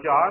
4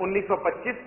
1925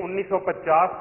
1950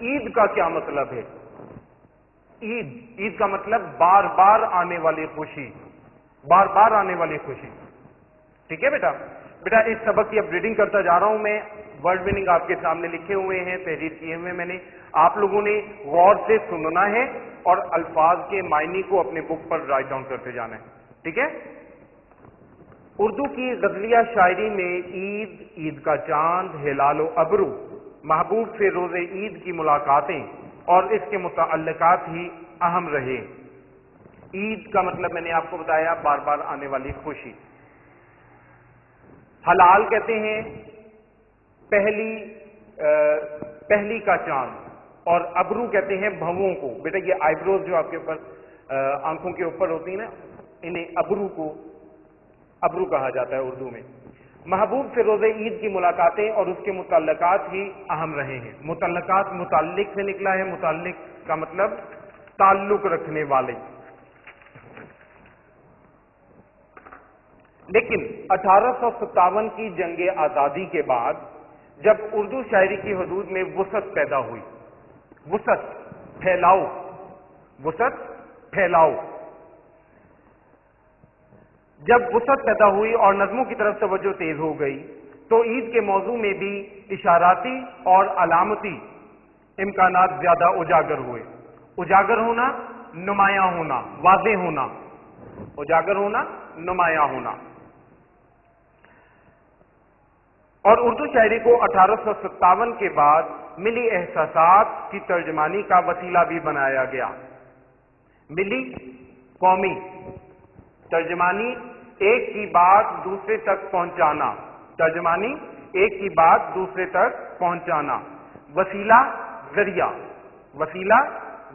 عید کا کیا مطلب ہے؟ عید کا مطلب بار بار آنے والی خوشی، بار بار آنے والی خوشی. ٹھیک ہے بیٹا اس سبق کی اب ریڈنگ کرتا جا رہا ہوں میں. ورڈ میننگ آپ کے سامنے لکھے ہوئے ہیں، تحریر کیے ہوئے میں نے. آپ لوگوں نے غور سے سننا ہے اور الفاظ کے معنی کو اپنے بک پر رائٹ ڈاؤن کرتے جانا ہے. ٹھیک ہے. اردو کی غزلیہ شاعری میں عید کا چاند، ہلال و ابرو، محبوب سے روز عید کی ملاقاتیں اور اس کے متعلقات ہی اہم رہے. عید کا مطلب میں نے آپ کو بتایا بار بار آنے والی خوشی. ہلال کہتے ہیں پہلی کا چاند، اور ابرو کہتے ہیں بھووں کو. بیٹا یہ آئی بروز جو آپ کے اوپر آنکھوں کے اوپر ہوتی ہیں نا، انہیں ابرو کہا جاتا ہے اردو میں. محبوب سے روز عید کی ملاقاتیں اور اس کے متعلقات ہی اہم رہے ہیں. متعلقات متعلق سے نکلا ہے، متعلق کا مطلب تعلق رکھنے والے. لیکن 1857 کی جنگ آزادی کے بعد جب اردو شاعری کی حدود میں وسعت پیدا ہوئی، وسعت پھیلاؤ، جب وسعت پیدا ہوئی اور نظموں کی طرف توجہ تیز ہو گئی تو عید کے موضوع میں بھی اشاراتی اور علامتی امکانات زیادہ اجاگر ہوئے. اجاگر ہونا، نمایاں ہونا، واضح ہونا. اجاگر ہونا، نمایاں ہونا. اور اردو شاعری کو 1857 کے بعد ملی احساسات کی ترجمانی کا وسیلہ بھی بنایا گیا. ملی قومی ترجمانی، ایک کی بات دوسرے تک پہنچانا. ترجمانی، ایک کی بات دوسرے تک پہنچانا. وسیلہ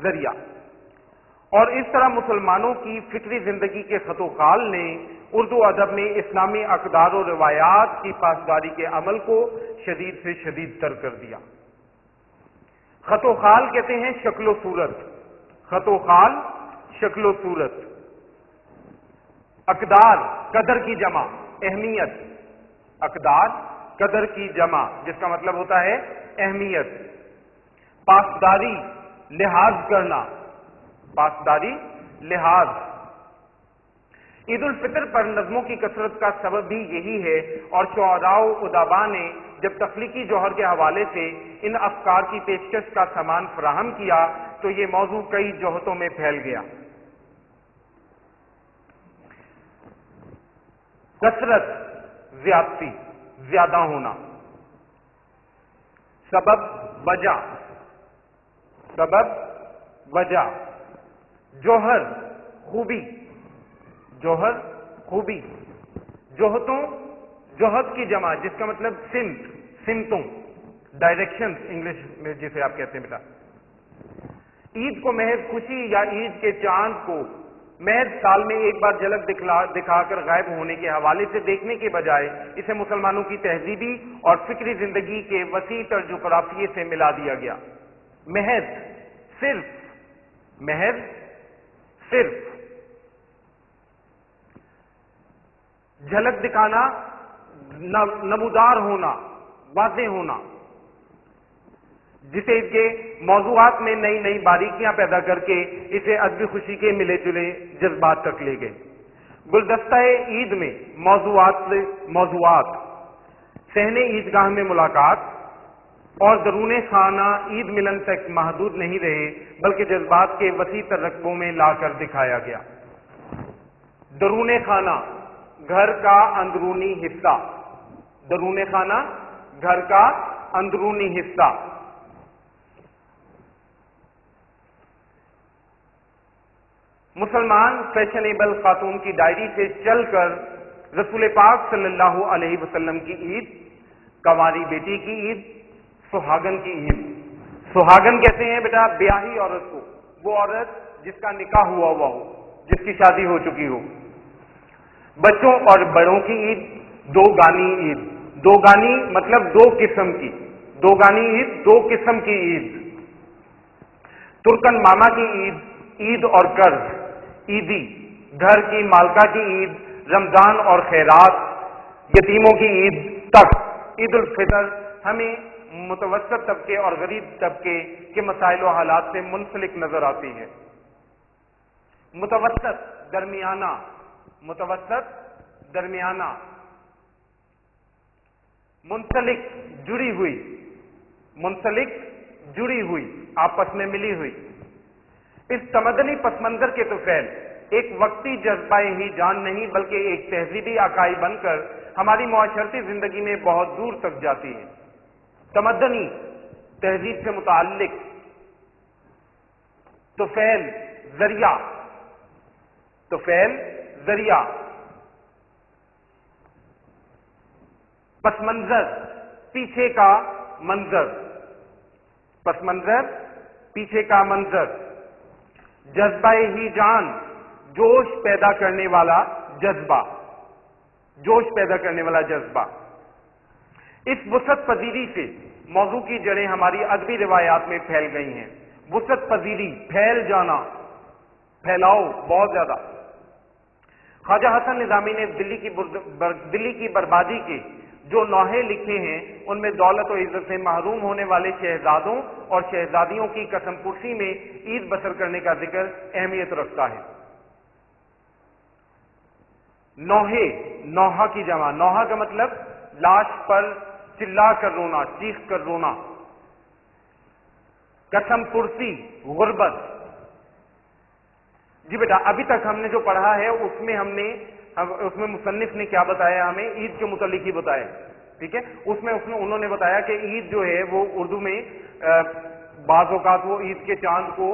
ذریعہ. اور اس طرح مسلمانوں کی فکری زندگی کے خط و خال نے اردو ادب میں اسلامی اقدار و روایات کی پاسداری کے عمل کو شدید سے شدید تر کر دیا. خط و خال کہتے ہیں شکل و صورت. خط و خال، شکل و صورت. اقدار، قدر کی جمع، اہمیت. اقدار، قدر کی جمع، جس کا مطلب ہوتا ہے اہمیت. پاسداری، لحاظ کرنا. پاسداری، لحاظ. عید الفطر پر نظموں کی کثرت کا سبب بھی یہی ہے، اور شعراء و ادباء نے جب تخلیقی جوہر کے حوالے سے ان افکار کی پیشکش کا سامان فراہم کیا تو یہ موضوع کئی جہتوں میں پھیل گیا. کثرت، زیادتی، زیادہ ہونا. سبب، وجہ. جوہر، خوبی. جوہت کی جمع، جس کا مطلب سمتوں، ڈائریکشن انگلش میں جسے آپ کہتے ہیں بیٹا. عید کو محض خوشی یا عید کے چاند کو محض سال میں ایک بار جھلک دکھا کر غائب ہونے کے حوالے سے دیکھنے کے بجائے اسے مسلمانوں کی تہذیبی اور فکری زندگی کے وسیع تر جغرافیے سے ملا دیا گیا. محض صرف جھلک دکھانا، نمودار ہونا، واضح ہونا، جسے اس کے موضوعات میں نئی نئی باریکیاں پیدا کر کے اسے ادبی خوشی کے ملے جلے جذبات تک لے گئے. گلدستہ عید میں موضوعات صحن عیدگاہ میں ملاقات اور درون خانہ عید ملن تک محدود نہیں رہے، بلکہ جذبات کے وسیع تر رقبوں میں لا کر دکھایا گیا. درون خانہ، گھر کا اندرونی حصہ. درون خانہ، گھر کا اندرونی حصہ. مسلمان فیشنیبل خاتون کی ڈائری سے چل کر رسول پاک صلی اللہ علیہ وسلم کی عید، کنواری بیٹی کی عید، سہاگن کی عید. سہاگن کہتے ہیں بیٹا بیاہی عورت کو، وہ عورت جس کا نکاح ہوا ہو، جس کی شادی ہو چکی ہو. بچوں اور بڑوں کی عید، دو گانی عید. دو گانی مطلب دو قسم کی. دو گانی عید، دو قسم کی عید. ترکن ماما کی عید، عید اور قرض، عیدی. گھر کی مالکہ کی عید، رمضان اور خیرات، یتیموں کی عید تک. عید الفطر ہمیں متوسط طبقے اور غریب طبقے کے مسائل و حالات سے منسلک نظر آتی ہے۔ متوسط درمیانہ، منسلک جڑی ہوئی، آپس میں ملی ہوئی۔ اس تمدنی پس منظر کے طفیل ایک وقتی جذبہ ہی جان نہیں بلکہ ایک تہذیبی اکائی بن کر ہماری معاشرتی زندگی میں بہت دور تک جاتی ہے۔ تمدنی تہذیب سے متعلق طفیل ذریعہ، پس منظر پیچھے کا منظر، جذبہ ہی جان جوش پیدا کرنے والا جذبہ۔ اس وسعت پذیری سے موضوع کی جڑیں ہماری ادبی روایات میں پھیل گئی ہیں۔ وسعت پذیری، پھیل جانا، پھیلاؤ بہت زیادہ۔ خواجہ حسن نظامی نے دلی کی بربادی کے جو نوحے لکھے ہیں ان میں دولت و عزت سے محروم ہونے والے شہزادوں اور شہزادیوں کی قسم پرسی میں عید بسر کرنے کا ذکر اہمیت رکھتا ہے۔ نوحہ کی جمع، نوحہ کا مطلب لاش پر چلا کر رونا، چیخ کر رونا۔ قسم پرسی، غربت۔ جی بیٹا، ابھی تک ہم نے جو پڑھا ہے اس میں مصنف نے کیا بتایا؟ ہمیں عید کے متعلق ہی بتایا، ٹھیک ہے؟ اس میں انہوں نے بتایا کہ عید جو ہے وہ اردو میں بعض اوقات وہ عید کے چاند کو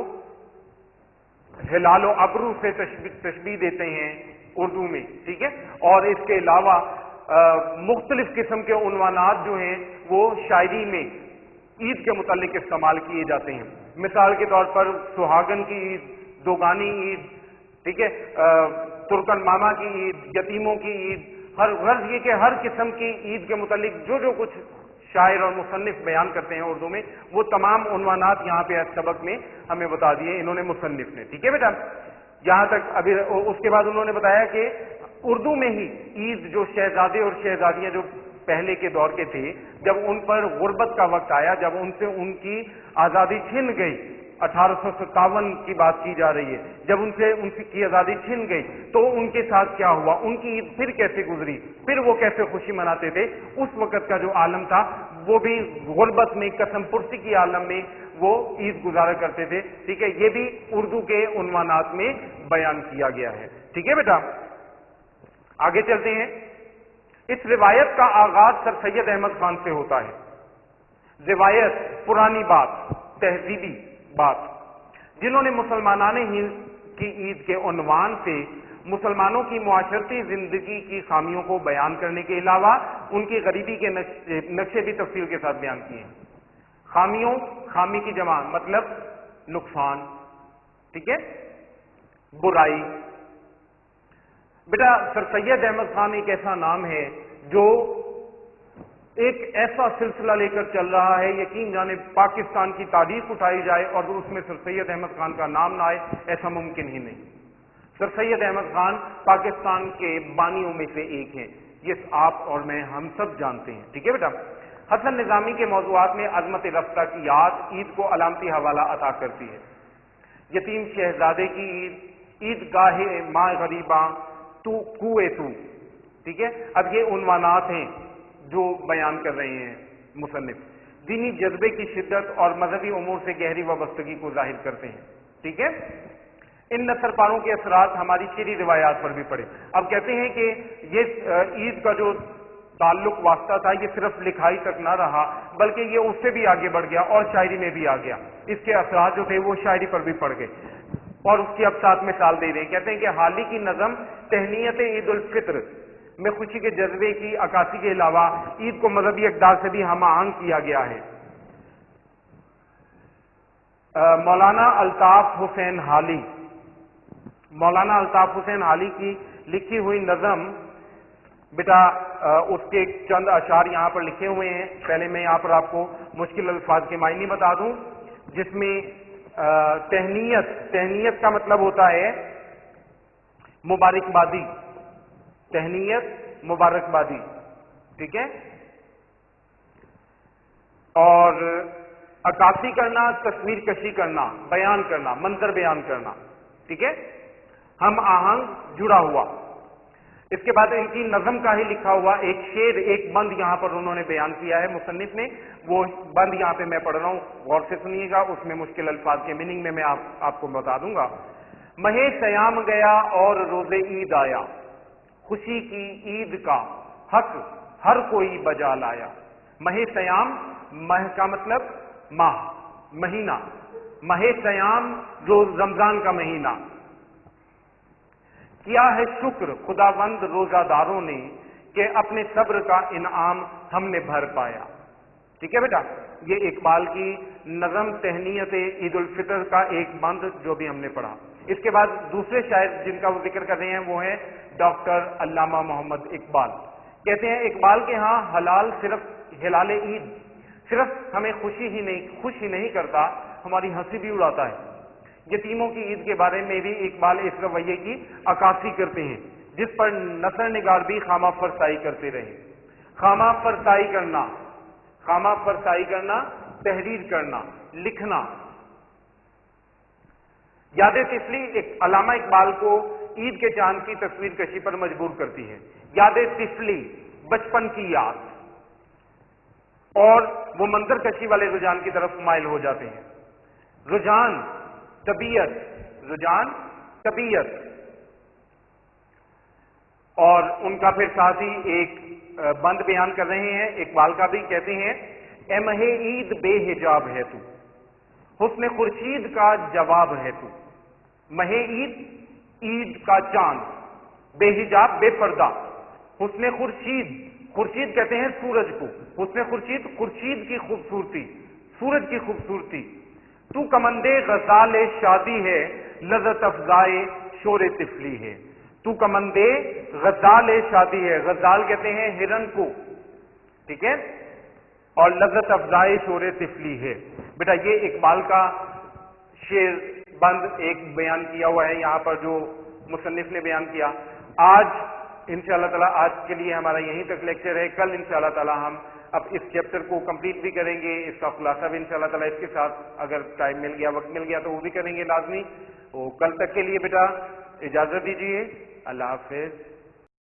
ہلال و ابرو سے تشبیہ دیتے ہیں اردو میں، ٹھیک ہے؟ اور اس کے علاوہ مختلف قسم کے عنوانات جو ہیں وہ شاعری میں عید کے متعلق استعمال کیے جاتے ہیں۔ مثال کے طور پر سہاگن کی عید، دوگانی عید، ٹھیک ہے، ترکن ماما کی عید، یتیموں کی عید، غرض یہ کہ ہر قسم کی عید کے متعلق جو کچھ شاعر اور مصنف بیان کرتے ہیں اردو میں، وہ تمام عنوانات یہاں پہ سبق میں ہمیں بتا دیے انہوں نے، مصنف نے، ٹھیک ہے بیٹا؟ یہاں تک ابھی اس کے بعد انہوں نے بتایا کہ اردو میں ہی عید جو شہزادے اور شہزادیاں جو پہلے کے دور کے تھے، جب ان پر غربت کا وقت آیا، جب ان سے ان کی آزادی چھن گئی، 1857 کی بات کی جا رہی ہے، جب ان کی آزادی چھن گئی تو ان کے ساتھ کیا ہوا، ان کی عید پھر کیسے گزری، پھر وہ کیسے خوشی مناتے تھے، اس وقت کا جو عالم تھا وہ بھی غربت میں، قسم پرسی کی عالم میں وہ عید گزارا کرتے تھے، ٹھیک ہے؟ یہ بھی اردو کے عنوانات میں بیان کیا گیا ہے، ٹھیک ہے بیٹا؟ آگے چلتے ہیں۔ اس روایت کا آغاز سر سید احمد خان سے ہوتا ہے۔ روایت، پرانی بات، تہذیبی بات، جنہوں نے مسلمانان ہند کی عید کے عنوان سے مسلمانوں کی معاشرتی زندگی کی خامیوں کو بیان کرنے کے علاوہ ان کی غریبی کے نقشے بھی تفصیل کے ساتھ بیان کیے ہیں۔ خامی کی جمع مطلب نقصان، ٹھیک ہے، برائی۔ بیٹا سر سید احمد خان ایک ایسا نام ہے جو ایک ایسا سلسلہ لے کر چل رہا ہے، یقین جانے پاکستان کی تاریخ اٹھائی جائے اور اس میں سر سید احمد خان کا نام نہ آئے، ایسا ممکن ہی نہیں۔ سر سید احمد خان پاکستان کے بانیوں میں سے ایک ہیں، یہ آپ اور میں ہم سب جانتے ہیں، ٹھیک ہے بیٹا؟ حسن نظامی کے موضوعات میں عظمت رفتہ کی یاد عید کو علامتی حوالہ عطا کرتی ہے۔ یتیم شہزادے کی عید، عید گاہ ماں غریباں، تو کوئے تو، ٹھیک ہے؟ اب یہ عنوانات ہیں جو بیان کر رہے ہیں مصنف، دینی جذبے کی شدت اور مذہبی امور سے گہری وابستگی کو ظاہر کرتے ہیں، ٹھیک ہے؟ ان نثر پاروں کے اثرات ہماری شعری روایات پر بھی پڑے۔ اب کہتے ہیں کہ یہ عید کا جو تعلق واسطہ تھا یہ صرف لکھائی تک نہ رہا بلکہ یہ اس سے بھی آگے بڑھ گیا اور شاعری میں بھی آ گیا، اس کے اثرات جو تھے وہ شاعری پر بھی پڑ گئے، اور اس کی اب ساتھ مثال دے رہے ہیں۔ کہتے ہیں کہ حال ہی کی نظم تہنیت عید الفطر میں خوشی کے جذبے کی عکاسی کے علاوہ عید کو مذہبی اقدار سے بھی ہم آہنگ کیا گیا ہے۔ مولانا الطاف حسین حالی کی لکھی ہوئی نظم، بیٹا اس کے چند اشعار یہاں پر لکھے ہوئے ہیں۔ پہلے میں یہاں پر آپ کو مشکل الفاظ کے معنی بتا دوں، جس میں تہنیت کا مطلب ہوتا ہے مبارکبادی، تہنیت مبارکبادی، ٹھیک ہے؟ اور عکاسی کرنا، تصویر کشی کرنا، بیان کرنا، منظر بیان کرنا، ٹھیک ہے، ہم آہنگ جڑا ہوا۔ اس کے بعد ان کی نظم کا ہی لکھا ہوا ایک شعر، ایک بند یہاں پر انہوں نے بیان کیا ہے مصنف نے، وہ بند یہاں پہ میں پڑھ رہا ہوں، غور سے سنیے گا، اس میں مشکل الفاظ کے میننگ میں آپ کو بتا دوں گا۔ ماہ سیام گیا اور روز عید آیا، خوشی کی عید کا حق ہر کوئی بجا لایا۔ ماہ سیام، ماہ کا مطلب ماہ، مہینہ، ماہ سیام روز رمضان کا مہینہ۔ کیا ہے شکر خداوند روزہ داروں نے کہ اپنے صبر کا انعام ہم نے بھر پایا۔ ٹھیک ہے بیٹا، یہ اقبال کی نظم تہنیت عید الفطر کا ایک بند جو بھی ہم نے پڑھا۔ اس کے بعد دوسرے شاعر جن کا وہ ذکر کر رہے ہیں وہ ہیں ڈاکٹر علامہ محمد اقبال۔ کہتے ہیں اقبال کے ہاں حلال صرف ہلال عید صرف ہمیں خوش ہی نہیں کرتا، ہماری ہنسی بھی اڑاتا ہے۔ یتیموں کی عید کے بارے میں بھی اقبال اس رویے کی عکاسی کرتے ہیں، جس پر نثر نگار بھی خامہ فرسائی کرتے رہے۔ خامہ فرسائی کرنا، تحریر کرنا، لکھنا۔ یاد طفلی علامہ اقبال کو عید کے چاند کی تصویر کشی پر مجبور کرتی ہے۔ یاد طفلی، بچپن کی یاد، اور وہ منظر کشی والے رجحان کی طرف مائل ہو جاتے ہیں۔ رجحان طبیعت، اور ان کا پھر ساتھ ہی ایک بند بیان کر رہے ہیں اقبال کا بھی، کہتے ہیں اے ماہ عید بے حجاب ہے تو، حسن خورشید کا جواب ہے تو۔ ماہ عید، عید کا چاند، بے حجاب بے پردہ، حسن خورشید کہتے ہیں سورج کو، حسن خورشید کی خوبصورتی، سورج کی خوبصورتی۔ تو کمندے غزال شادی ہے، لذت افزائے شور طفلی ہے۔ تو کمندے غزال شادی ہے، غزال کہتے ہیں ہرن کو، ٹھیک ہے، اور لذت افزائے شور طفلی ہے۔ بیٹا یہ اقبال کا شعر بند ایک بیان کیا ہوا ہے یہاں پر جو مصنف نے بیان کیا۔ آج انشاءاللہ تعالیٰ آج کے لیے ہمارا یہیں تک لیکچر ہے، کل انشاءاللہ تعالیٰ ہم اب اس چیپٹر کو کمپلیٹ بھی کریں گے، اس کا خلاصہ بھی انشاءاللہ تعالیٰ اس کے ساتھ اگر ٹائم مل گیا، وقت مل گیا تو وہ بھی کریں گے لازمی۔ تو کل تک کے لیے بیٹا اجازت دیجیے، اللہ حافظ۔